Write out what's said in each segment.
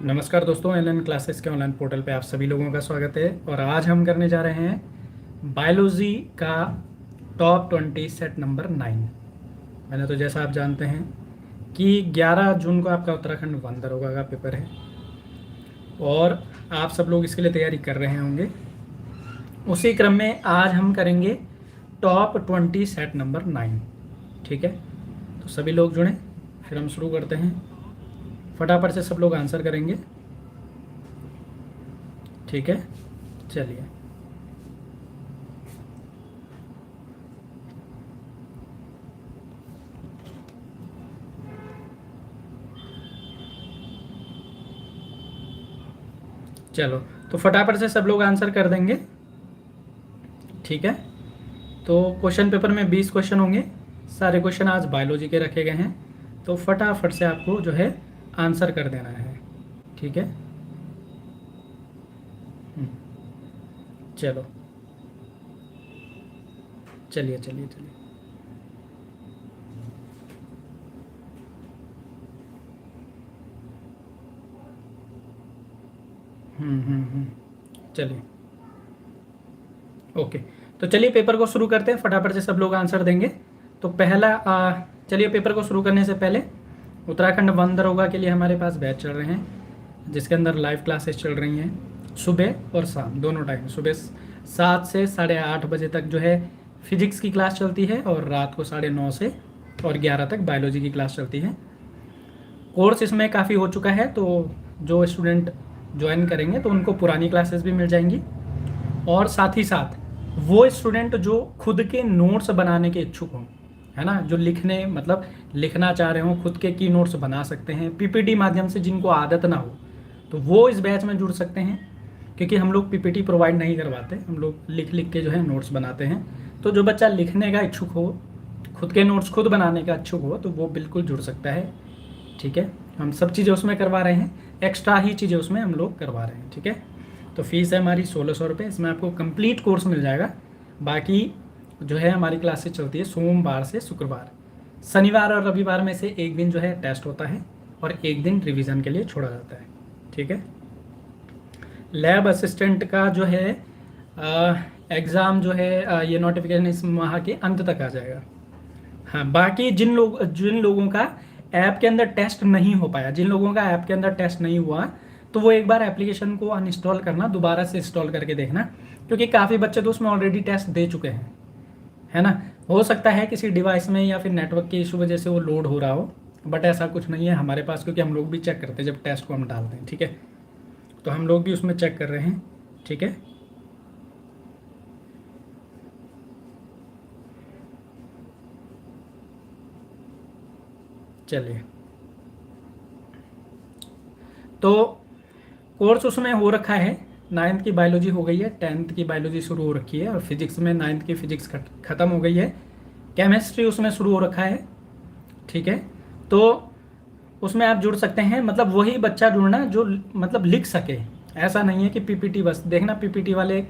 नमस्कार दोस्तों, LN classes के ऑनलाइन पोर्टल पे आप सभी लोगों का स्वागत है। और आज हम करने जा रहे हैं बायोलॉजी का टॉप 20 सेट नंबर 9। मैंने तो जैसा आप जानते हैं कि 11 जून को आपका उत्तराखंड वन दरोगा का पेपर है और आप सब लोग इसके लिए तैयारी कर रहे होंगे। उसी क्रम में आज हम करेंगे टॉप 20 सेट नंबर 9। ठीक है, तो सभी लोग जुड़ें, फिर हम शुरू करते हैं। फटाफट से सब लोग आंसर करेंगे। ठीक है, चलिए। चलो, तो फटाफट से सब लोग आंसर कर देंगे। ठीक है, तो क्वेश्चन पेपर में 20 क्वेश्चन होंगे। सारे क्वेश्चन आज बायोलॉजी के रखे गए हैं, तो फटाफट से आपको जो है आंसर कर देना है। ठीक है, चलो, चलिए चलिए चलिए। चलिए, ओके। तो चलिए पेपर को शुरू करते हैं, फटाफट से सब लोग आंसर देंगे। तो पहला चलिए, पेपर को शुरू करने से पहले उत्तराखंड वन दरोगा के लिए हमारे पास बैच चल रहे हैं, जिसके अंदर लाइव क्लासेस चल रही हैं सुबह और शाम दोनों टाइम। सुबह 7 से 8:30 बजे तक जो है फिजिक्स की क्लास चलती है और रात को 9:30 से और 11 तक बायोलॉजी की क्लास चलती है। कोर्स इसमें काफ़ी हो चुका है, तो जो स्टूडेंट ज्वाइन करेंगे तो उनको पुरानी क्लासेस भी मिल जाएंगी। और साथ ही साथ वो स्टूडेंट जो खुद के नोट्स बनाने के इच्छुक हों, है ना, जो लिखने मतलब लिखना चाह रहे हो, खुद के की नोट्स बना सकते हैं पीपीटी माध्यम से, जिनको आदत ना हो तो वो इस बैच में जुड़ सकते हैं। क्योंकि हम लोग पीपीटी प्रोवाइड नहीं करवाते, हम लोग लिख लिख के जो है नोट्स बनाते हैं। तो जो बच्चा लिखने का इच्छुक हो, खुद के नोट्स खुद बनाने का इच्छुक हो, तो वो बिल्कुल जुड़ सकता है। ठीक है, हम सब चीज़ें उसमें करवा रहे हैं, एक्स्ट्रा ही चीज़ें उसमें हम लोग करवा रहे हैं। ठीक है, तो फीस है हमारी 1600 रुपये। इसमें आपको कंप्लीट कोर्स मिल जाएगा। बाकी जो है हमारी क्लासेस चलती है सोमवार से शुक्रवार, शनिवार और रविवार में से एक दिन जो है टेस्ट होता है और एक दिन रिवीजन के लिए छोड़ा जाता है। ठीक है, लैब असिस्टेंट का जो है एग्ज़ाम जो है ये नोटिफिकेशन इस माह के अंत तक आ जाएगा। हाँ, बाकी जिन लोगों का ऐप के अंदर टेस्ट नहीं हो पाया, जिन लोगों का ऐप के अंदर टेस्ट नहीं हुआ, तो वो एक बार एप्लीकेशन को अनइंस्टॉल करना, दोबारा से इंस्टॉल करके देखना। क्योंकि काफ़ी बच्चे तो उसमें ऑलरेडी टेस्ट दे चुके हैं, है ना। हो सकता है किसी डिवाइस में या फिर नेटवर्क की इशू वजह से वो लोड हो रहा हो, बट ऐसा कुछ नहीं है हमारे पास, क्योंकि हम लोग भी चेक करते हैं जब टेस्ट को हम डालते हैं। ठीक है, तो हम लोग भी उसमें चेक कर रहे हैं। ठीक है, चलिए। तो कोर्स उसमें हो रखा है, 9th की बायोलॉजी हो गई है, 10th की बायोलॉजी शुरू हो रखी है, और फिजिक्स में 9th की फिजिक्स ख़त्म हो गई है। केमिस्ट्री उसमें शुरू हो रखा है। ठीक है, तो उसमें आप जुड़ सकते हैं। मतलब वही बच्चा जुड़ना जो मतलब लिख सके। ऐसा नहीं है कि पीपीटी बस देखना। पीपीटी वाले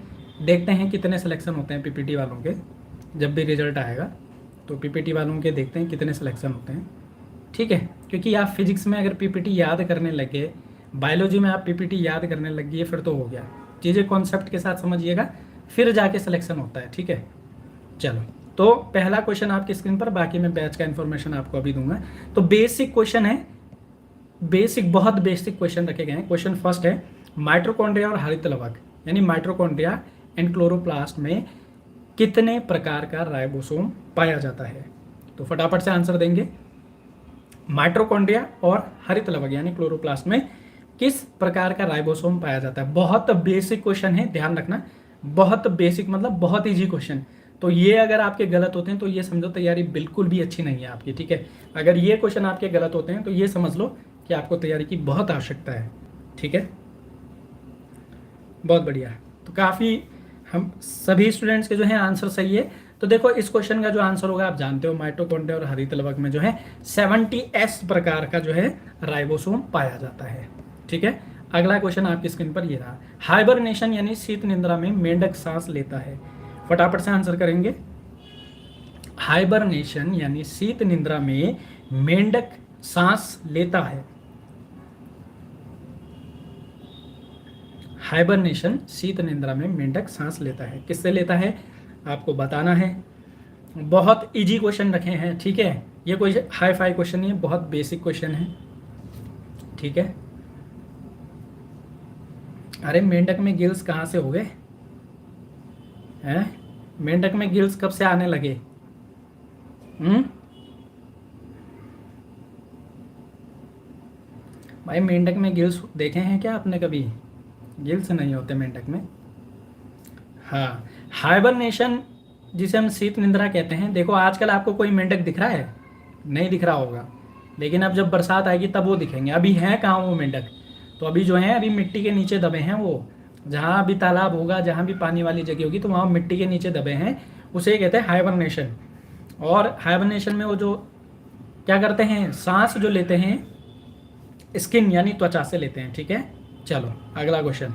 देखते हैं कितने सिलेक्शन होते हैं पीपीटी वालों के, जब भी रिजल्ट आएगा तो पीपीटी वालों के देखते हैं कितने सिलेक्शन होते हैं। ठीक है, क्योंकि आप फिजिक्स में अगर पीपीटी याद करने लगे, बायोलॉजी में आप पीपीटी याद करने लगिए, फिर तो हो गया। चीज़ें कॉन्सेप्ट के साथ समझिएगा, फिर जाके सिलेक्शन होता है। ठीक है, चलो। तो पहला क्वेश्चन आपकी स्क्रीन पर, बाकी मैं बैच का इन्फॉर्मेशन आपको अभी दूंगा। तो बेसिक क्वेश्चन है, बेसिक बहुत बेसिक क्वेश्चन रखे गए हैं। क्वेश्चन फर्स्ट है, माइटोकॉन्ड्रिया और हरित लवक यानी माइटोकॉन्ड्रिया एंड क्लोरोप्लास्ट में कितने प्रकार का राइबोसोम पाया जाता है? तो फटाफट से आंसर देंगे। माइटोकॉन्ड्रिया और हरित लवक यानी क्लोरोप्लास्ट में किस प्रकार का राइबोसोम पाया जाता है? बहुत बेसिक क्वेश्चन है, ध्यान रखना। बहुत बेसिक मतलब बहुत इजी क्वेश्चन। तो ये अगर आपके गलत होते हैं तो ये समझो तैयारी बिल्कुल भी अच्छी नहीं है आपकी। ठीक है, अगर ये क्वेश्चन आपके गलत होते हैं तो ये समझ लो कि आपको तैयारी की बहुत आवश्यकता है। ठीक है, बहुत बढ़िया। तो काफ़ी हम सभी स्टूडेंट्स के जो है आंसर सही है। तो देखो, इस क्वेश्चन का जो आंसर होगा आप जानते हो, माइटोकॉन्ड्रिया और हरित लवक में जो है 70S प्रकार का जो है राइबोसोम पाया जाता है। ठीक है, अगला क्वेश्चन आपकी स्क्रीन पर ये रहा, हाइबरनेशन यानी शीत निद्रा में मेंढक सांस लेता है। फटाफट से आंसर करेंगे। हाइबरनेशन यानी शीत निद्रा में मेंढक सांस लेता है। हाइबरनेशन, शीत निद्रा में मेंढक सांस लेता है। किससे लेता है आपको बताना है। बहुत इजी क्वेश्चन रखे हैं, ठीक है, ये कोई हाई फाई क्वेश्चन नहीं है, बहुत बेसिक क्वेश्चन है, ठीक है। अरे मेंढक में गिल्स कहाँ से हो गए हैं? मेंढक में गिल्स कब से आने लगे? भाई मेंढक में गिल्स देखे हैं क्या आपने कभी? गिल्स नहीं होते मेंढक में। हाँ, हाइबरनेशन जिसे हम शीत निद्रा कहते हैं। देखो आजकल आपको कोई मेंढक दिख रहा है? नहीं दिख रहा होगा, लेकिन अब जब बरसात आएगी तब वो दिखेंगे। अभी हैं कहाँ वो मेंढक? तो अभी जो हैं अभी मिट्टी के नीचे दबे हैं वो। जहाँ भी तालाब होगा, जहाँ भी पानी वाली जगह होगी, तो वहाँ मिट्टी के नीचे दबे हैं, उसे कहते हैं हाइबरनेशन। और हाइबरनेशन में वो जो क्या करते हैं, सांस जो लेते हैं स्किन यानी त्वचा से लेते हैं, ठीक है। चलो अगला क्वेश्चन।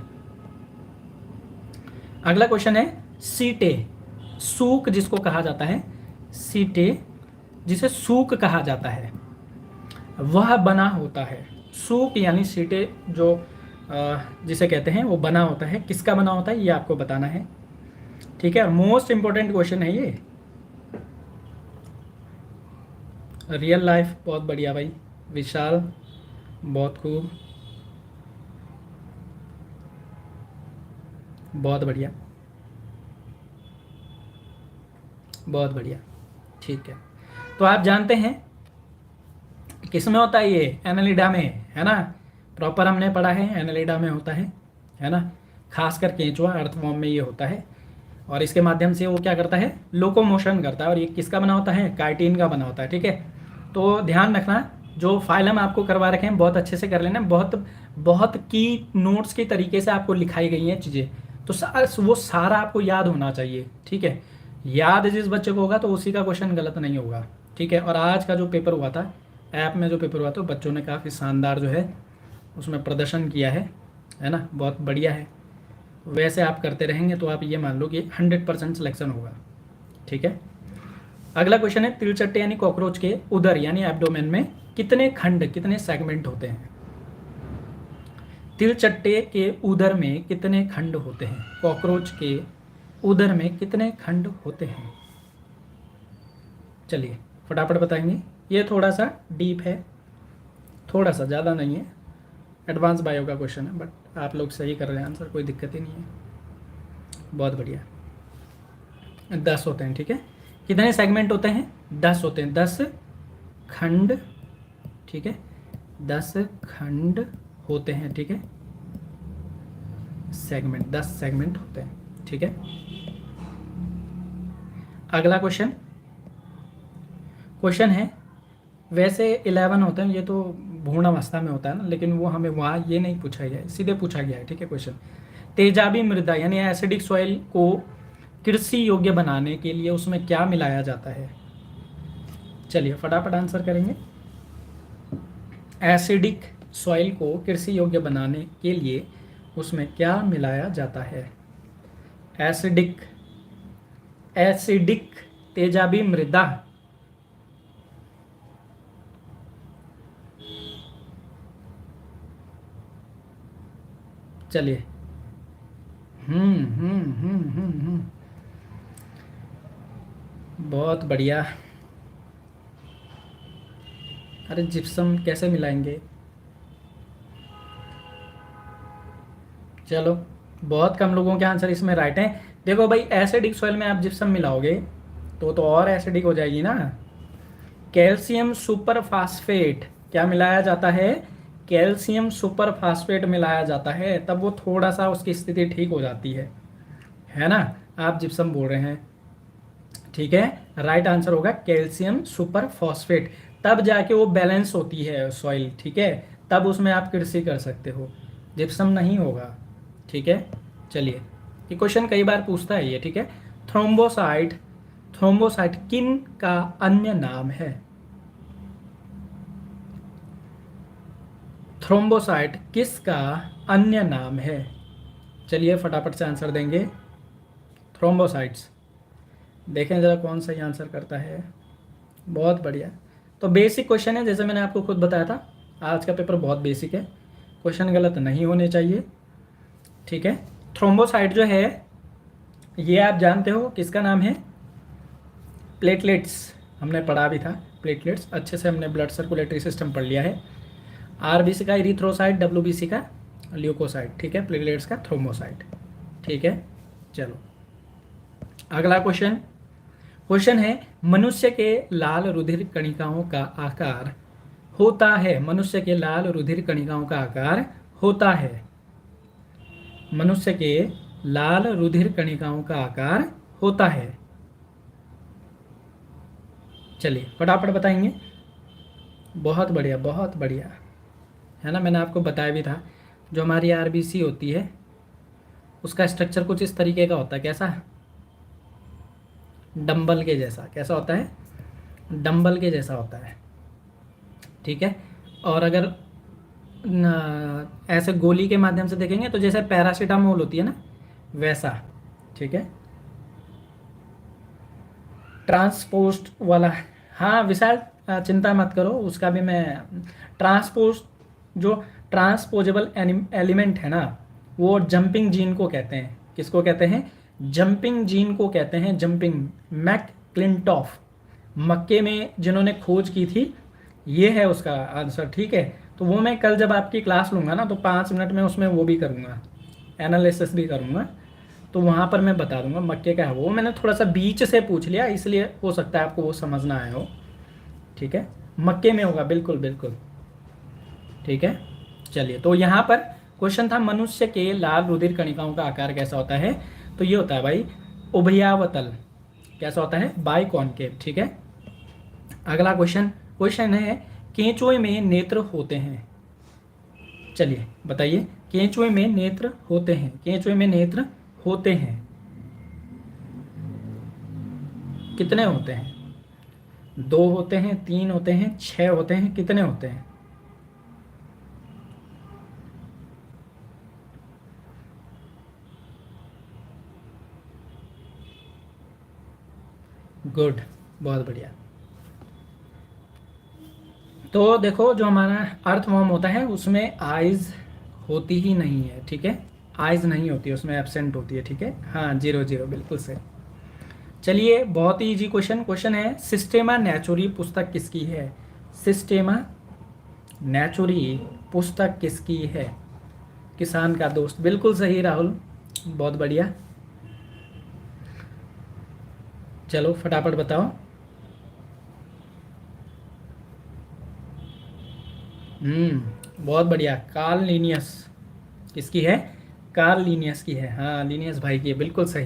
अगला क्वेश्चन है सीटे, सूक जिसको कहा जाता है, सीटे जिसे सूक कहा जाता है, वह बना होता है। सूक यानी सीटे जो जिसे कहते हैं वो बना होता है। किसका बना होता है ये आपको बताना है, ठीक है। मोस्ट इंपॉर्टेंट क्वेश्चन है ये, रियल लाइफ। बहुत बढ़िया भाई विशाल, बहुत खूब, बहुत बढ़िया, बहुत बढ़िया, ठीक है। तो आप जानते हैं किस में होता है ये? एनालिडा में, है ना। प्रॉपर हमने पढ़ा है एनालिडा में होता है ना। खासकर केंचुआ अर्थवॉर्म में ये होता है, और इसके माध्यम से वो क्या करता है, लोकोमोशन करता है। और ये किसका बना होता है? काइटिन का बना होता है, ठीक है। तो ध्यान रखना, जो फाइलम आपको करवा रखे हैं बहुत अच्छे से कर लेना। बहुत बहुत की नोट्स के तरीके से आपको लिखाई गई हैं चीज़ें, तो वो सारा आपको याद होना चाहिए, ठीक है। याद जिस बच्चे को होगा तो उसी का क्वेश्चन गलत नहीं होगा, ठीक है। और आज का जो पेपर हुआ था, ऐप में जो पेपर हुआ था, बच्चों ने काफ़ी शानदार जो है उसमें प्रदर्शन किया है ना, बहुत बढ़िया है। वैसे आप करते रहेंगे तो आप ये मान लो कि 100% सिलेक्शन होगा, ठीक है। अगला क्वेश्चन है तिलचट्टे यानी कॉकरोच के उदर यानी एब्डोमेन में कितने खंड, कितने सेगमेंट होते हैं? तिलचट्टे के उदर में कितने खंड होते हैं? कॉकरोच के उदर में कितने खंड होते हैं? चलिए फटाफट बताएंगे। ये थोड़ा सा डीप है, थोड़ा सा, ज़्यादा नहीं है, एडवांस बायो का क्वेश्चन है, बट आप लोग सही कर रहे हैं आंसर, कोई दिक्कत ही नहीं है। बहुत बढ़िया। 10 होते हैं, ठीक है। कितने सेगमेंट होते हैं? 10 होते हैं, 10 खंड, ठीक है, 10 खंड होते हैं, ठीक है। सेगमेंट, 10 सेगमेंट होते हैं, ठीक है। अगला क्वेश्चन, क्वेश्चन है, वैसे 11 होते हैं, ये तो भ्रूण अवस्था में होता है ना, लेकिन वो हमें वहाँ ये नहीं पूछा गया है, सीधे पूछा गया है, ठीक है। क्वेश्चन, तेजाबी मृदा यानी एसिडिक सॉइल को कृषि योग्य बनाने के लिए उसमें क्या मिलाया जाता है? चलिए फटाफट आंसर करेंगे। एसिडिक सॉइल को कृषि योग्य बनाने के लिए उसमें क्या मिलाया जाता है? एसिडिक, एसिडिक तेजाबी मृदा, चलिए बहुत बढ़िया। अरे जिप्सम कैसे मिलाएंगे? चलो बहुत कम लोगों के आंसर इसमें राइट हैं। देखो भाई एसिडिक सॉइल में आप जिप्सम मिलाओगे तो और एसिडिक हो जाएगी ना। कैल्शियम सुपर फास्फेट क्या मिलाया जाता है? कैल्शियम सुपर फास्फेट मिलाया जाता है, तब वो थोड़ा सा उसकी स्थिति ठीक हो जाती है ना। आप जिप्सम बोल रहे हैं, ठीक है, राइट आंसर होगा कैल्शियम सुपर फॉस्फेट, तब जाके वो बैलेंस होती है सॉइल, ठीक है, तब उसमें आप कृषि कर सकते हो, जिप्सम नहीं होगा, ठीक है। चलिए ये क्वेश्चन कई बार पूछता है ये, ठीक है। थ्रोम्बोसाइट, थ्रोम्बोसाइट किन का अन्य नाम है? थ्रोम्बोसाइट किसका अन्य नाम है? चलिए फटाफट से आंसर देंगे। थ्रोम्बोसाइट्स, देखें ज़रा कौन सही आंसर करता है। बहुत बढ़िया। तो बेसिक क्वेश्चन है, जैसे मैंने आपको खुद बताया था, आज का पेपर बहुत बेसिक है, क्वेश्चन गलत नहीं होने चाहिए। ठीक है। थ्रोम्बोसाइट जो है ये आप जानते हो किसका नाम है? प्लेटलेट्स, हमने पढ़ा भी था प्लेटलेट्स, अच्छे से हमने ब्लड सर्कुलेटरी सिस्टम पढ़ लिया है। आरबीसी का इरिथ्रोसाइट, डब्ल्यूबीसी का ल्यूकोसाइट, ठीक है, प्लेटलेट्स का थ्रोम्बोसाइट, ठीक है। चलो अगला क्वेश्चन, क्वेश्चन है मनुष्य के लाल रुधिर कणिकाओं का आकार होता है, मनुष्य के लाल रुधिर कणिकाओं का आकार होता है, मनुष्य के लाल रुधिर कणिकाओं का आकार होता है। चलिए फटाफट बताएंगे। बहुत बढ़िया, बहुत बढ़िया, है ना। मैंने आपको बताया भी था जो हमारी आरबीसी होती है उसका स्ट्रक्चर कुछ इस तरीके का होता है। कैसा? डंबल के जैसा। कैसा होता है? डंबल के जैसा होता है, ठीक है। और अगर ऐसे गोली के माध्यम से देखेंगे तो जैसे पैरासीटामोल होती है ना, वैसा, ठीक है। ट्रांसपोस्ट वाला, हाँ विशाल चिंता मत करो, उसका भी मैं ट्रांसपोस्ट, जो ट्रांसपोजेबल एलिमेंट है ना, वो जंपिंग जीन को कहते हैं। किसको कहते हैं? जंपिंग जीन को कहते हैं। जंपिंग, मैकक्लिंटॉफ, मक्के में जिन्होंने खोज की थी, ये है उसका आंसर, ठीक है। तो वो मैं कल जब आपकी क्लास लूँगा ना तो 5 मिनट में उसमें वो भी करूँगा, एनालिसिस भी करूँगा, तो वहाँ पर मैं बता दूंगा मक्के का है। वो मैंने थोड़ा सा बीच से पूछ लिया, इसलिए हो सकता है आपको वो समझ ना आया हो, ठीक है। मक्के में होगा, बिल्कुल बिल्कुल, ठीक है। चलिए तो यहाँ पर क्वेश्चन था मनुष्य के लाल रुधिर कणिकाओं का आकार कैसा होता है, तो ये होता है भाई उभयावतल। कैसा होता है? बाइकॉनकेव, ठीक है। अगला क्वेश्चन, क्वेश्चन है केंचुए में नेत्र होते हैं। चलिए बताइए, केंचुए में नेत्र होते हैं, केंचुए में नेत्र होते हैं, कितने होते हैं? 2 होते हैं, 3 होते हैं, 6 होते हैं, कितने होते हैं? गुड, बहुत बढ़िया। तो देखो जो हमारा अर्थवर्म होता है उसमें आइज होती ही नहीं है, ठीक है। आइज नहीं होती है उसमें, एब्सेंट होती है, ठीक है। हाँ 0 0 बिल्कुल सही। चलिए बहुत ही इजी क्वेश्चन, क्वेश्चन है सिस्टेमा नेचुरी पुस्तक किसकी है? सिस्टेमा नेचुरी पुस्तक किसकी है? किसान का दोस्त, बिल्कुल सही राहुल, बहुत बढ़िया। चलो फटाफट बताओ। बहुत बढ़िया, कार्ल लीनियस किसकी है? कार्ल लीनियस की है, हाँ लीनियस भाई की है, बिल्कुल सही।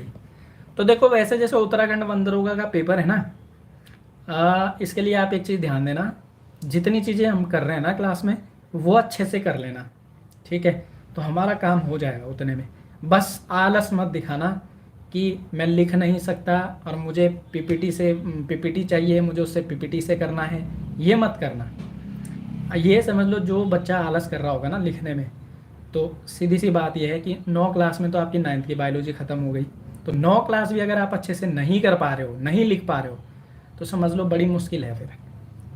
तो देखो वैसे जैसे उत्तराखंड वन दरोगा का पेपर है ना, इसके लिए आप एक चीज़ ध्यान देना, जितनी चीज़ें हम कर रहे हैं ना क्लास में वो अच्छे से कर लेना, ठीक है। तो हमारा काम हो जाएगा उतने में। बस आलस मत दिखाना कि मैं लिख नहीं सकता और मुझे पीपीटी से पीपीटी चाहिए, मुझे उससे पीपीटी से करना है, ये मत करना। ये समझ लो जो बच्चा आलस कर रहा होगा ना लिखने में, तो सीधी सी बात यह है कि 9 क्लास में तो आपकी 9th की बायोलॉजी ख़त्म हो गई, तो 9 क्लास भी अगर आप अच्छे से नहीं कर पा रहे हो, नहीं लिख पा रहे हो, तो समझ लो बड़ी मुश्किल है फिर,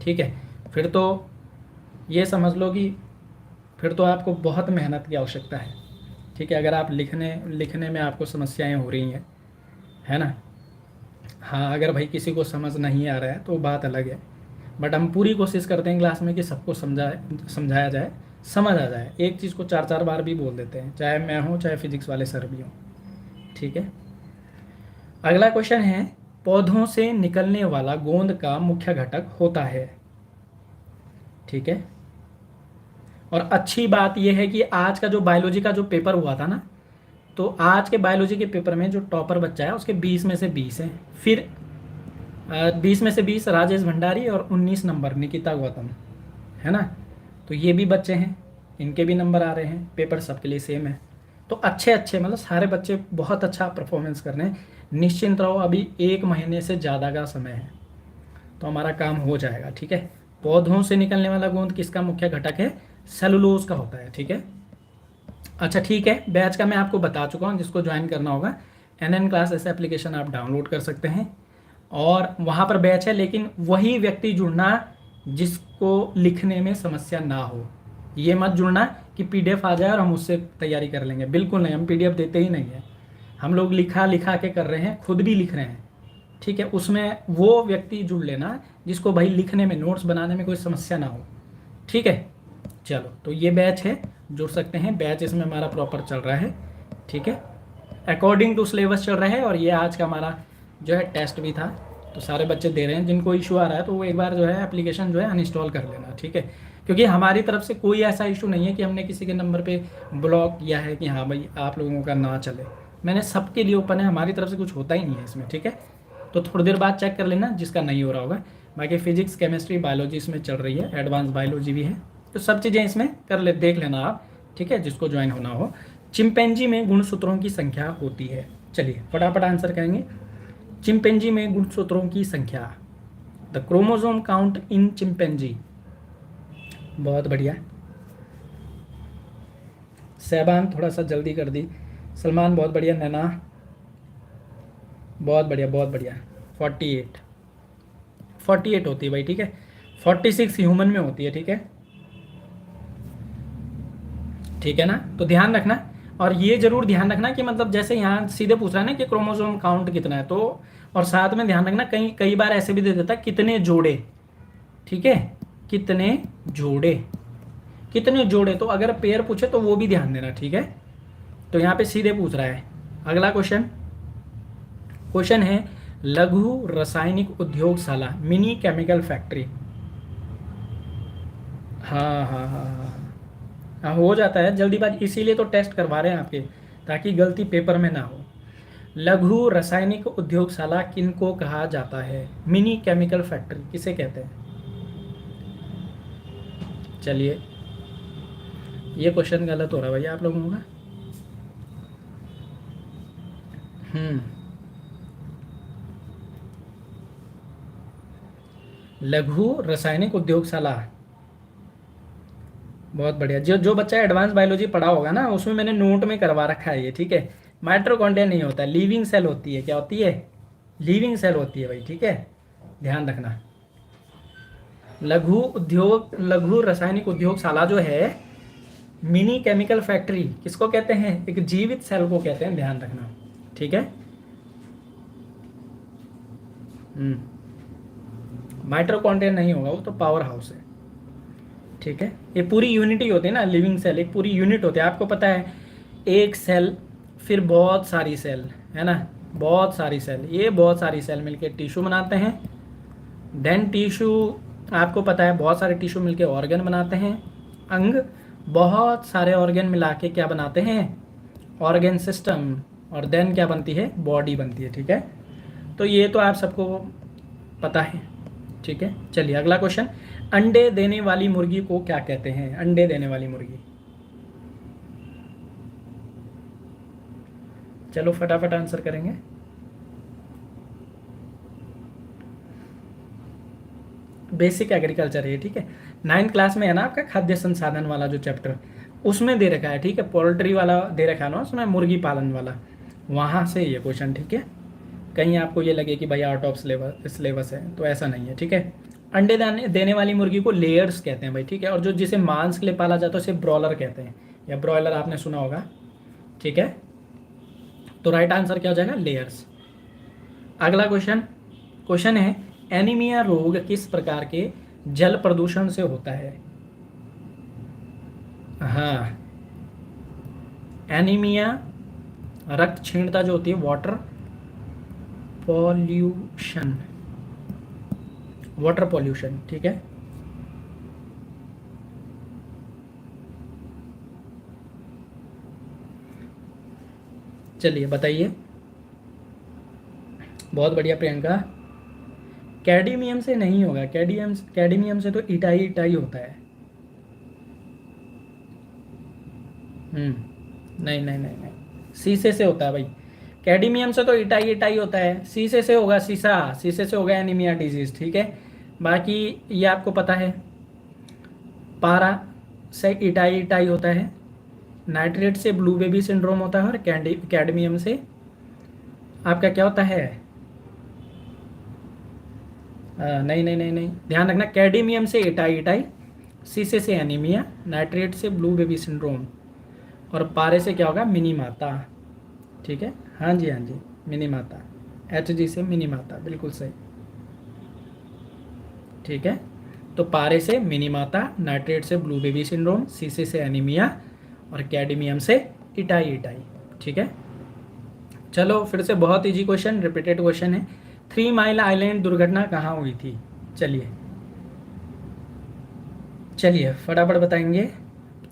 ठीक है। फिर तो ये समझ लो कि फिर तो आपको बहुत मेहनत की आवश्यकता है, ठीक है, अगर आप लिखने में आपको समस्याएं हो रही हैं, है ना। हाँ अगर भाई किसी को समझ नहीं आ रहा है तो बात अलग है, बट हम पूरी कोशिश करते हैं क्लास में कि सबको समझाया जाए, समझ आ जाए। एक चीज़ को 4 4 बार भी बोल देते हैं, चाहे मैं हूँ चाहे फिजिक्स वाले सर भी हों, ठीक है। अगला क्वेश्चन है पौधों से निकलने वाला गोंद का मुख्य घटक होता है, ठीक है। और अच्छी बात यह है कि आज का जो बायोलॉजी का जो पेपर हुआ था ना, तो आज के बायोलॉजी के पेपर में जो टॉपर बच्चा है उसके 20 में से 20 हैं, फिर 20 में से 20 राजेश भंडारी और 19 नंबर निकिता गौतम, है ना। तो ये भी बच्चे हैं, इनके भी नंबर आ रहे हैं, पेपर सबके लिए सेम है। तो अच्छे मतलब सारे बच्चे बहुत अच्छा परफॉर्मेंस कर रहे हैं। निश्चिंत रहो, अभी 1 महीने से ज़्यादा का समय है तो हमारा काम हो जाएगा, ठीक है। पौधों से निकलने वाला गोंद किसका मुख्य घटक है? सेलुलोज का होता है, ठीक है। अच्छा ठीक है, बैच का मैं आपको बता चुका हूँ, जिसको ज्वाइन करना होगा NN क्लासेस एप्लीकेशन आप डाउनलोड कर सकते हैं और वहाँ पर बैच है, लेकिन वही व्यक्ति जुड़ना जिसको लिखने में समस्या ना हो, ये मत जुड़ना कि पीडीएफ आ जाए और हम उससे तैयारी कर लेंगे, बिल्कुल नहीं, हम पीडीएफ देते ही नहीं है। हम लोग लिखा लिखा के कर रहे हैं, खुद भी लिख रहे हैं, ठीक है। उसमें वो व्यक्ति जुड़ लेना जिसको भाई लिखने में, नोट्स बनाने में कोई समस्या ना हो, ठीक है। चलो, तो ये बैच है, जुड़ सकते हैं, बैच इसमें हमारा प्रॉपर चल रहा है, ठीक है, अकॉर्डिंग टू सिलेबस चल रहा है। और ये आज का हमारा जो है टेस्ट भी था, तो सारे बच्चे दे रहे हैं। जिनको इशू आ रहा है तो वो एक बार जो है एप्लीकेशन जो है अनइंस्टॉल कर लेना, ठीक है। क्योंकि हमारी तरफ से कोई ऐसा इशू नहीं है कि हमने किसी के नंबर पे ब्लॉक किया है कि हाँ भाई आप लोगों का ना चले। मैंने सबके लिए ओपन है, हमारी तरफ से कुछ होता ही नहीं है इसमें, ठीक है। तो थोड़ी देर बाद चेक कर लेना जिसका नहीं हो रहा होगा। बाकी फिजिक्स, केमिस्ट्री, बायोलॉजी इसमें चल रही है, एडवांस बायोलॉजी भी है, तो सब चीज़ें इसमें कर ले, देख लेना आप, ठीक है, जिसको ज्वाइन होना हो। चिंपैंजी में गुणसूत्रों की संख्या होती है। चलिए फटाफट आंसर करेंगे। चिंपैंजी में गुणसूत्रों की संख्या, the chromosome count in chimpanzee. बहुत बढ़िया, सहबान थोड़ा सा जल्दी कर दी, सलमान बहुत बढ़िया, नैना बहुत बढ़िया बहुत बढ़िया। 48 होती है भाई, ठीक है। 46 ह्यूमन में होती है, ठीक है, ठीक है ना। तो ध्यान रखना, और ये जरूर ध्यान रखना कि मतलब जैसे यहाँ सीधे पूछ रहा है ना कि क्रोमोसोम काउंट कितना है, तो और साथ में ध्यान रखना कई कई बार ऐसे भी दे देता है कितने जोड़े, ठीक है, कितने जोड़े, कितने जोड़े। तो अगर पेयर पूछे तो वो भी ध्यान देना, ठीक है। तो यहाँ पे सीधे पूछ रहा है। अगला क्वेश्चन, क्वेश्चन है लघु रासायनिक उद्योगशाला, मिनी केमिकल फैक्ट्री। हाँ हाँ हाँ हाँ हाँ, हो जाता है जल्दीबाजी, इसीलिए तो टेस्ट करवा रहे हैं आपके, ताकि गलती पेपर में ना हो। लघु रासायनिक उद्योगशाला किनको कहा जाता है? मिनी केमिकल फैक्ट्री किसे कहते हैं? चलिए, ये क्वेश्चन गलत हो रहा है भैया आप लोगों का। लघु रासायनिक उद्योगशाला, बहुत बढ़िया। जो जो बच्चा एडवांस बायोलॉजी पढ़ा होगा ना, उसमें मैंने नोट में करवा रखा है ये, ठीक है। माइटोकॉन्ड्रिया नहीं होता, लिविंग सेल होती है। क्या होती है? लिविंग सेल होती है भाई, ठीक है, ध्यान रखना। लघु रासायनिक उद्योगशाला जो है, मिनी केमिकल फैक्ट्री किसको कहते हैं? एक जीवित सेल को कहते हैं, ध्यान रखना, ठीक है। माइटोकॉन्ड्रिया नहीं होगा, वो तो पावर हाउस है, ठीक है। ये पूरी यूनिटी होती है ना, लिविंग सेल एक पूरी यूनिट होती है। आपको पता है, एक सेल फिर बहुत सारी सेल, है ना, बहुत सारी सेल, ये बहुत सारी सेल मिलके टिश्यू बनाते हैं। देन टिश्यू, आपको पता है बहुत सारे टिश्यू मिलके ऑर्गन बनाते हैं, अंग, बहुत सारे ऑर्गन मिला के क्या बनाते हैं? Organ system. और देन क्या बनती है? बॉडी बनती है, ठीक है। तो ये तो आप सबको पता है, ठीक है। चलिए अगला क्वेश्चन, अंडे देने वाली मुर्गी को क्या कहते हैं? अंडे देने वाली मुर्गी, चलो फटाफट आंसर करेंगे। बेसिक एग्रीकल्चर है, ठीक है। 9th क्लास में है ना आपका खाद्य संसाधन वाला जो चैप्टर, उसमें दे रखा है, ठीक है। पोल्ट्री वाला दे रखा है ना उसमें, मुर्गी पालन वाला, वहाँ से ये क्वेश्चन, ठीक है। कहीं आपको ये लगे कि भाई आउट ऑफ सिलेबस है, तो ऐसा नहीं है, ठीक है। अंडे देने वाली मुर्गी को लेयर्स कहते हैं भाई, ठीक है। और जो जिसे मांस के लिए पाला जाता है उसे ब्रॉयलर कहते हैं, या ब्रॉयलर आपने सुना होगा, ठीक है। तो राइट आंसर क्या हो जाएगा? लेयर्स। अगला क्वेश्चन, क्वेश्चन है एनीमिया रोग किस प्रकार के जल प्रदूषण से होता है? हाँ, एनीमिया, रक्त क्षीणता जो होती है, वाटर पॉल्यूशन, वाटर पॉल्यूशन, ठीक है। चलिए बताइए, बहुत बढ़िया प्रियंका। कैडमियम से नहीं होगा, कैडमियम से तो इटाई इटाई होता है। नहीं नहीं नहीं नहीं, शीशे से होता है भाई। कैडमियम से तो इटाई इटाई होता है, शीशे से होगा शीशा, शीशे से होगा एनीमिया डिजीज, ठीक है। बाकी ये आपको पता है, पारा से इटाई इटाई होता है, नाइट्रेट से ब्लू बेबी सिंड्रोम होता है, और कैडमियम से आपका क्या होता है? नहीं नहीं नहीं नहीं, ध्यान रखना, कैडमियम से इटाई इटाई, सीसे से एनीमिया, नाइट्रेट से ब्लू बेबी सिंड्रोम, और पारे से क्या होगा, मिनी माता। ठीक है, हाँ जी हाँ जी, मिनी माता, HG से मिनी माता, बिल्कुल सही। ठीक है, तो पारे से मिनी माता, नाइट्रेट से ब्लू बेबी सिंड्रोम, सीसे से एनीमिया, और कैडमियम से इटाई इटाई। ठीक है, चलो फिर से बहुत इजी क्वेश्चन, रिपीटेड क्वेश्चन है। 3 माइल आइलैंड दुर्घटना कहाँ हुई थी? चलिए चलिए फटाफट बताएंगे,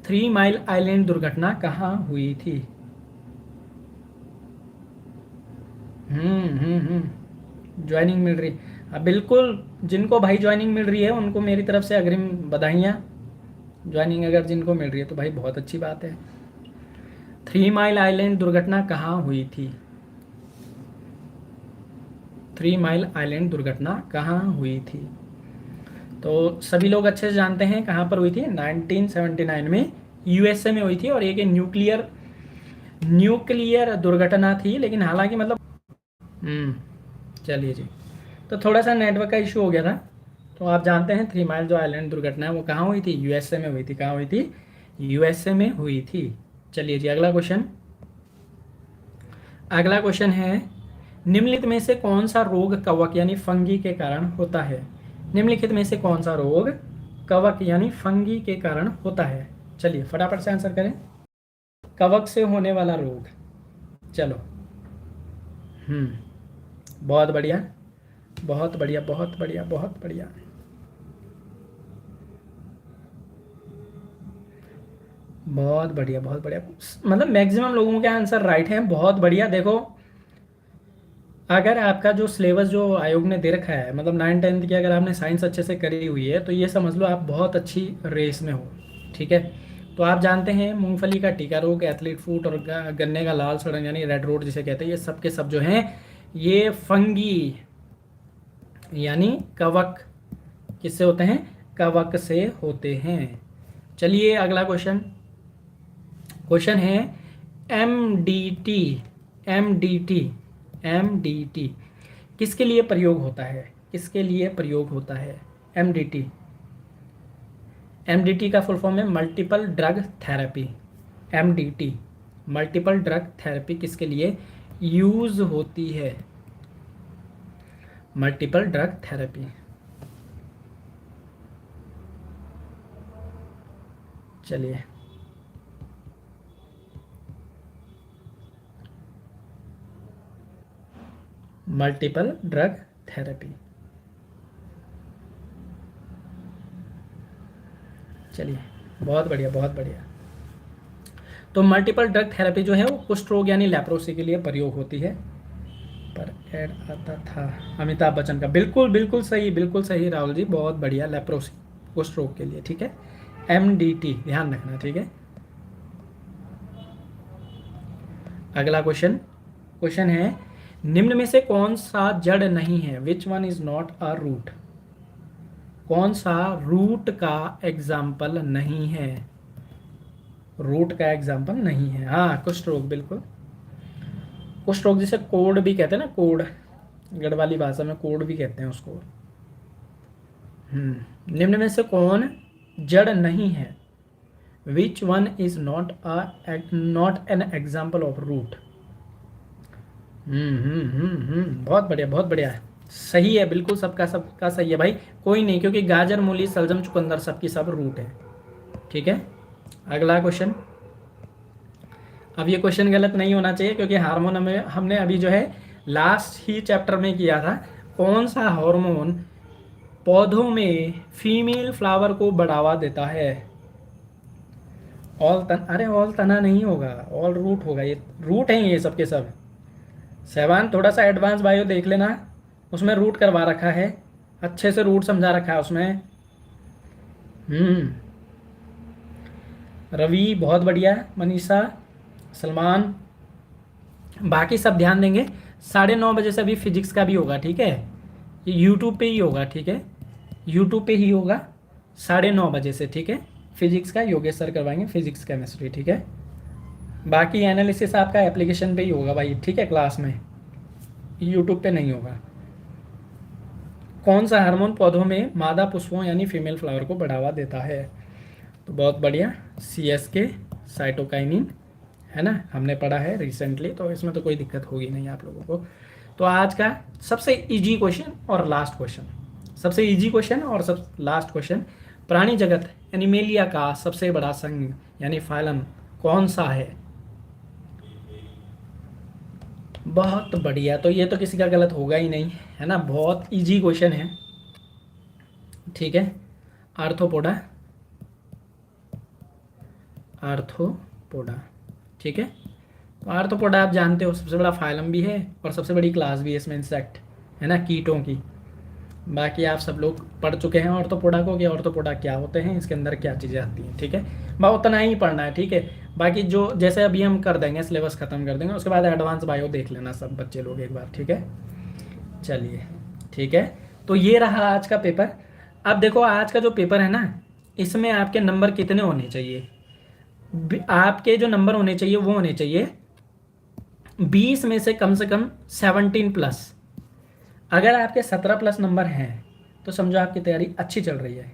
3 माइल आइलैंड दुर्घटना कहाँ हुई थी? ज्वाइनिंग मिल रही, हाँ बिल्कुल, जिनको भाई ज्वाइनिंग मिल रही है उनको मेरी तरफ से अग्रिम बधाइयाँ। ज्वाइनिंग अगर जिनको मिल रही है तो भाई बहुत अच्छी बात है। 3 माइल आइलैंड दुर्घटना कहाँ हुई थी? 3 माइल आइलैंड दुर्घटना कहाँ हुई थी? तो सभी लोग अच्छे से जानते हैं कहाँ पर हुई थी, 1979 में USA में हुई थी, और एक न्यूक्लियर न्यूक्लियर दुर्घटना थी, लेकिन हालांकि मतलब चलिए जी, तो थोड़ा सा नेटवर्क का इशू हो गया था। तो आप जानते हैं 3 माइल जो आइलैंड दुर्घटना है वो कहाँ हुई थी? USA में हुई थी। कहाँ हुई थी? USA में हुई थी। चलिए जी, अगला क्वेश्चन। अगला क्वेश्चन है, निम्नलिखित में से कौन सा रोग कवक यानी फंगी के कारण होता है? निम्नलिखित में से कौन सा रोग कवक यानी फंगी के कारण होता है? चलिए फटाफट से आंसर करें। कवक से होने वाला रोग। चलो, बहुत बढ़िया बहुत बढ़िया बहुत बढ़िया बहुत बढ़िया। बहुत बढ़िया बहुत बढ़िया, मतलब मैक्सिमम लोगों के आंसर राइट हैं। बहुत बढ़िया। देखो, अगर आपका जो सिलेबस जो आयोग ने दे रखा है, मतलब 9-10 की अगर आपने साइंस अच्छे से करी हुई है, तो ये समझ लो आप बहुत अच्छी रेस में हो। ठीक है, तो आप जानते हैं मूंगफली का टीका रोग, एथलीट फूट, और गन्ने का लाल सड़न यानी रेड रोड जिसे कहते हैं, ये सब के सब जो हैं ये फंगी यानी कवक किससे होते हैं? कवक से होते हैं। चलिए अगला क्वेश्चन। क्वेश्चन है, MDT MDT MDT किसके लिए प्रयोग होता है? किसके लिए प्रयोग होता है MDT? MDT का फुल फॉर्म है multiple drug therapy. MDT multiple drug therapy किसके लिए यूज होती है? Multiple drug therapy. चलिए, मल्टीपल ड्रग थेरेपी। चलिए, बहुत बढ़िया बहुत बढ़िया। तो मल्टीपल ड्रग थेरेपी जो है वो कुष्ठ रोग यानी लेप्रोसी के लिए प्रयोग होती है। पर ऐड आता था अमिताभ बच्चन का, बिल्कुल बिल्कुल सही राहुल जी, बहुत बढ़िया। लेप्रोसी कुष्ठ रोग के लिए। ठीक है, MDT ध्यान रखना। ठीक है, अगला क्वेश्चन। क्वेश्चन है, निम्न में से कौन सा जड़ नहीं है? Which one is not a root? कौन सा रूट का एग्जाम्पल नहीं है? रूट का एग्जाम्पल नहीं है, हाँ कुष्ठ रोग, बिल्कुल। कुष्ठ रोग जिसे कोढ़ भी कहते हैं ना, कोढ़, गढ़वाली भाषा में कोढ़ भी कहते हैं उसको। निम्न में से कौन जड़ नहीं है? Which one is not an example of root? बहुत बढ़िया बहुत बढ़िया, सही है, बिल्कुल सबका सही है भाई। कोई नहीं, क्योंकि गाजर मूली सलजम चुकंदर सबकी सब रूट है। ठीक है, अगला क्वेश्चन। अब ये क्वेश्चन गलत नहीं होना चाहिए, क्योंकि हार्मोन हमने अभी जो है लास्ट ही चैप्टर में किया था। कौन सा हार्मोन पौधों में फीमेल फ्लावर को बढ़ावा देता है? अरे ऑल तना नहीं होगा, ऑल रूट होगा। ये रूट हैं ये सब के सब। सेवान थोड़ा सा एडवांस बायो देख लेना, उसमें रूट करवा रखा है, अच्छे से रूट समझा रखा है उसमें। रवि बहुत बढ़िया, मनीषा, सलमान, बाकी सब ध्यान देंगे। 9:30 से अभी फिजिक्स का भी होगा। ठीक है, ये यूट्यूब पे ही होगा। ठीक है, यूट्यूब पे ही होगा 9:30 से। ठीक है, फिजिक्स का योगेश सर करवाएंगे, फिजिक्स केमिस्ट्री। ठीक है, बाकी एनालिसिस आपका एप्लीकेशन पे ही होगा भाई। ठीक है, क्लास में, यूट्यूब पे नहीं होगा। कौन सा हार्मोन पौधों में मादा पुष्पों यानी फीमेल फ्लावर को बढ़ावा देता है? तो बहुत बढ़िया, CSK साइटोकाइनिन है ना, हमने पढ़ा है रिसेंटली, तो इसमें तो कोई दिक्कत होगी नहीं आप लोगों को। तो आज का सबसे इजी क्वेश्चन और लास्ट क्वेश्चन, सबसे इजी क्वेश्चन और सब लास्ट क्वेश्चन, प्राणी जगत एनिमेलिया का सबसे बड़ा संघ यानी फाइलम कौन सा है? बहुत बढ़िया, तो ये तो किसी का गलत होगा ही नहीं, है ना, बहुत इजी क्वेश्चन है। ठीक है, आर्थ्रोपोडा, आर्थ्रोपोडा, ठीक है। तो आर्थ्रोपोडा आप जानते हो सबसे बड़ा फाइलम भी है और सबसे बड़ी क्लास भी है इसमें, इंसेक्ट है ना, कीटों की। बाकी आप सब लोग पढ़ चुके हैं ऑर्थोपोडा को कि ऑर्थोपोडा क्या होते हैं, इसके अंदर क्या चीज़ें आती हैं, ठीक है। बस उतना ही पढ़ना है, ठीक है। बाकी जो जैसे अभी हम कर देंगे, सिलेबस ख़त्म कर देंगे, उसके बाद एडवांस बायो देख लेना सब बच्चे लोग एक बार, ठीक है। चलिए, ठीक है, तो ये रहा आज का पेपर। अब देखो आज का जो पेपर है ना, इसमें आपके नंबर कितने होने चाहिए? आपके जो नंबर होने चाहिए वो होने चाहिए 20 में से कम 17 प्लस। अगर आपके 17 प्लस नंबर हैं तो समझो आपकी तैयारी अच्छी चल रही है।